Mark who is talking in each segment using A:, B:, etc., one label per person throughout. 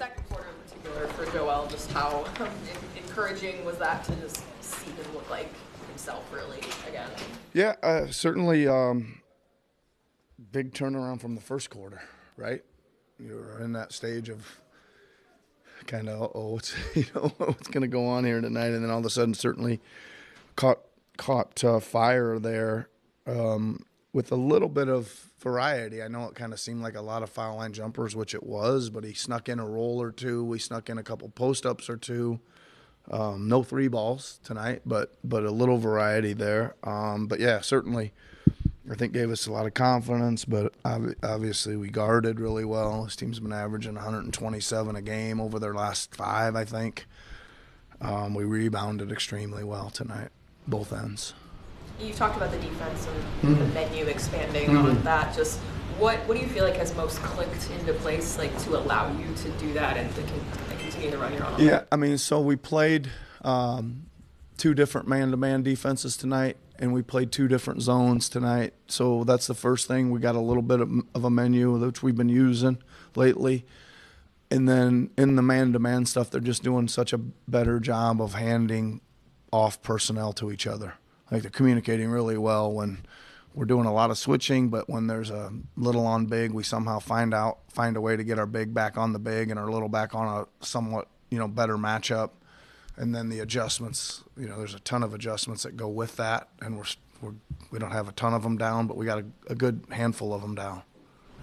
A: second quarter in particular for Joel, just how encouraging was that to just see him look like himself really again?
B: Yeah, certainly big turnaround from the first quarter, right? You were in that stage of kind of, what's going to go on here tonight, and then all of a sudden certainly caught fire there with a little bit of variety. I know it kind of seemed like a lot of foul line jumpers, which it was, but he snuck in a roll or two. We snuck in a couple post-ups or two. No 3 balls tonight, but a little variety there. But, yeah, certainly I think gave us a lot of confidence, but obviously we guarded really well. This team's been averaging 127 a game over their last 5, I think. We rebounded extremely well tonight, both ends.
A: You talked about the defense and the menu expanding on that. Just what do you feel like has most clicked into place, like to allow you to do that and to continue to run your own?
B: Yeah, I mean, so we played 2 different man-to-man defenses tonight, and we played 2 different zones tonight. So that's the first thing. We got a little bit of a menu, which we've been using lately. And then in the man-to-man stuff, they're just doing such a better job of handing off personnel to each other. Like they're communicating really well when we're doing a lot of switching, but when there's a little on big, we somehow find a way to get our big back on the big and our little back on a somewhat, better matchup. And then the adjustments, there's a ton of adjustments that go with that, and we don't have a ton of them down, but we got a good handful of them down.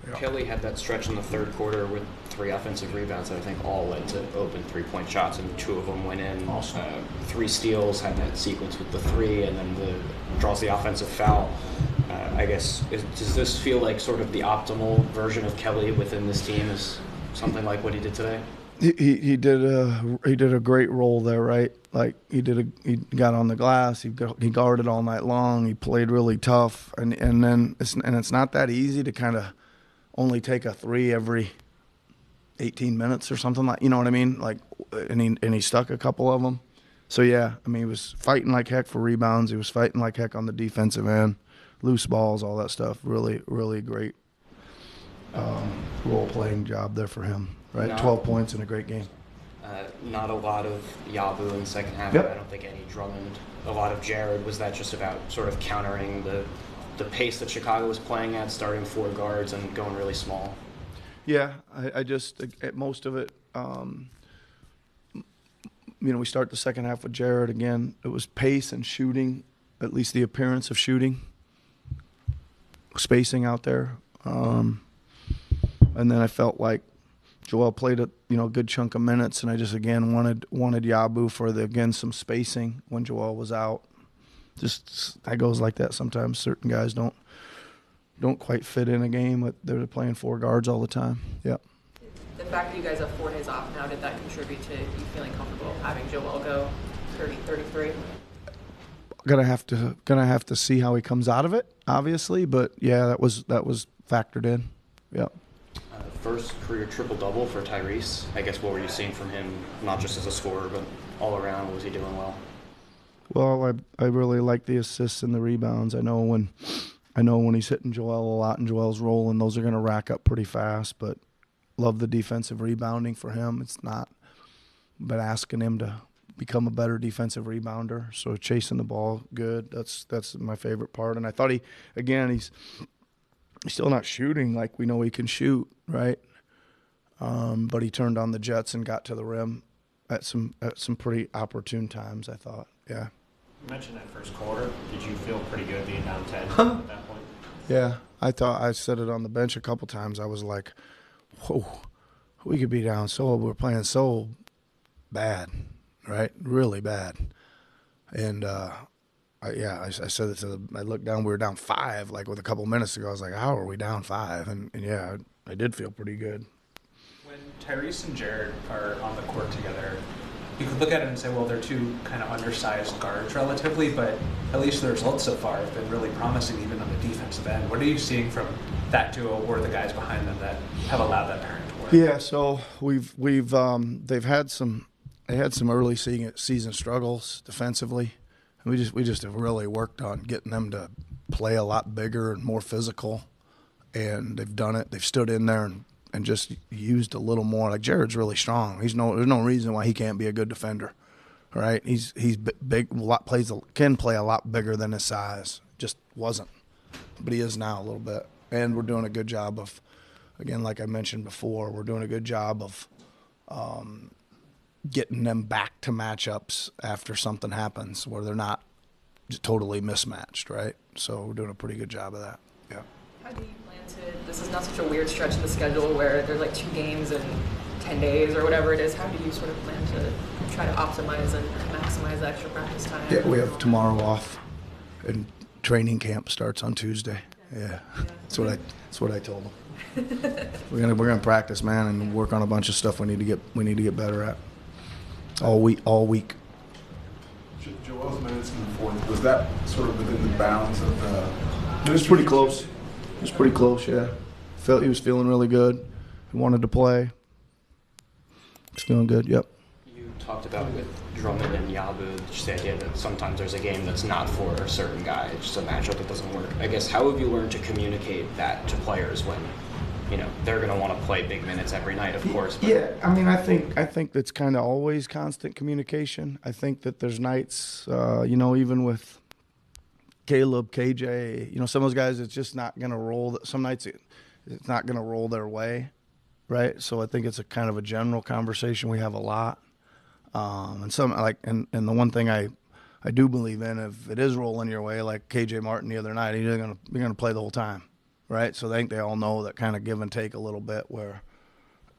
C: Yeah. Kelly had that stretch in the third quarter with 3 offensive rebounds that I think all led to open 3-point shots, and 2 of them went in.
B: Awesome.
C: 3 steals, had that sequence with the 3, and then draws the offensive foul. I guess, does this feel like sort of the optimal version of Kelly within this team? Is something like what he did today?
B: He did a great role there, right? Like he got on the glass, he guarded all night long, he played really tough, and then it's not that easy to kind of only take a 3 every 18 minutes or something, like, you know what I mean? Like, and he stuck a couple of them. So yeah, I mean, he was fighting like heck for rebounds. He was fighting like heck on the defensive end, loose balls, all that stuff. Really, really great role-playing job there for him. Right, 12 points in a great game.
C: Not a lot of Yabu in the second half.
B: Yep.
C: I don't think any Drummond. A lot of Jared. Was that just about sort of countering the pace that Chicago was playing at, starting 4 guards and going really small?
B: Yeah, I just, at most of it, we start the second half with Jared again. It was pace and shooting, at least the appearance of shooting, spacing out there. And then I felt like Joel played a good chunk of minutes, and I just again wanted Yabu for some spacing when Joel was out. Just that goes like that sometimes. Certain guys don't quite fit in a game, but they're playing 4 guards all the time. Yep.
A: The fact that you guys have 4 days off now, did that contribute to you feeling comfortable having Joel go 30-33?
B: Gonna have to see how he comes out of it, obviously, but yeah, that was factored in. Yep.
C: First career triple-double for Tyrese. I guess what were you seeing from him, not just as a scorer, but all around? Was he doing well?
B: Well, I really like the assists and the rebounds. I know when he's hitting Joel a lot and Joel's rolling, those are going to rack up pretty fast, but love the defensive rebounding for him. It's not been asking him to become a better defensive rebounder, so chasing the ball, good. That's my favorite part. And I thought he's still not shooting like we know he can shoot, right? But he turned on the Jets and got to the rim at some pretty opportune times, I thought. Yeah.
D: You mentioned that first quarter. Did you feel pretty good being down 10 at that point?
B: Yeah. I said it on the bench a couple times. I was like, whoa, we could be down we're playing so bad, right? Really bad. And I said it I looked down, we were down 5 like with a couple minutes ago. I was like, how are we down 5? And yeah, I did feel pretty good.
D: When Tyrese and Jared are on the court together, you could look at it and say, well, they're 2 kind of undersized guards relatively, but at least the results so far have been really promising even on the defensive end. What are you seeing from that duo or the guys behind them that have allowed that pairing to work?
B: Yeah, so they had some early season struggles defensively. We just have really worked on getting them to play a lot bigger and more physical, and they've done it. They've stood in there and just used a little more. Like Jared's really strong. There's no reason why he can't be a good defender, right? He's big, can play a lot bigger than his size. Just wasn't, but he is now a little bit. And we're doing a good job of, again, like I mentioned before, we're doing a good job of getting them back to matchups after something happens where they're not just totally mismatched, right? So we're doing a pretty good job of that. Yeah.
A: How do you plan to? This is not such a weird stretch in the schedule where there's like 2 games in 10 days or whatever it is. How do you sort of plan to try to optimize and maximize the extra practice time?
B: Yeah, we have tomorrow off, and training camp starts on Tuesday. Yeah, that's what I told them. we're gonna practice, man, and work on a bunch of stuff we need to get better at all week.
E: Joel's minutes in the fourth, was that sort of within the bounds of the...
B: It was pretty close. Yeah. Felt he was feeling really good. He wanted to play. He's feeling good. Yep.
C: You talked about with Drummond and Yabu, just the idea that sometimes there's a game that's not for a certain guy, it's just a matchup that doesn't work. I guess, how have you learned to communicate that to players when, they're going to want to play big minutes every night, of course? But...
B: Yeah, I mean, I think that's kind of always constant communication. I think that there's nights, even with Caleb, KJ, some of those guys, it's just not going to roll. Some nights it's not going to roll their way, right? So I think it's a kind of a general conversation we have a lot. And the one thing I do believe in, if it is rolling your way, like KJ Martin the other night, you're gonna play the whole time, right? So I think they all know that kind of give and take a little bit, where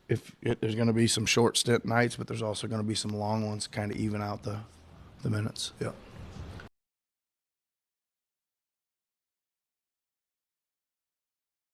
B: there's going to be some short stint nights, but there's also going to be some long ones, kind of even out the minutes. Yeah.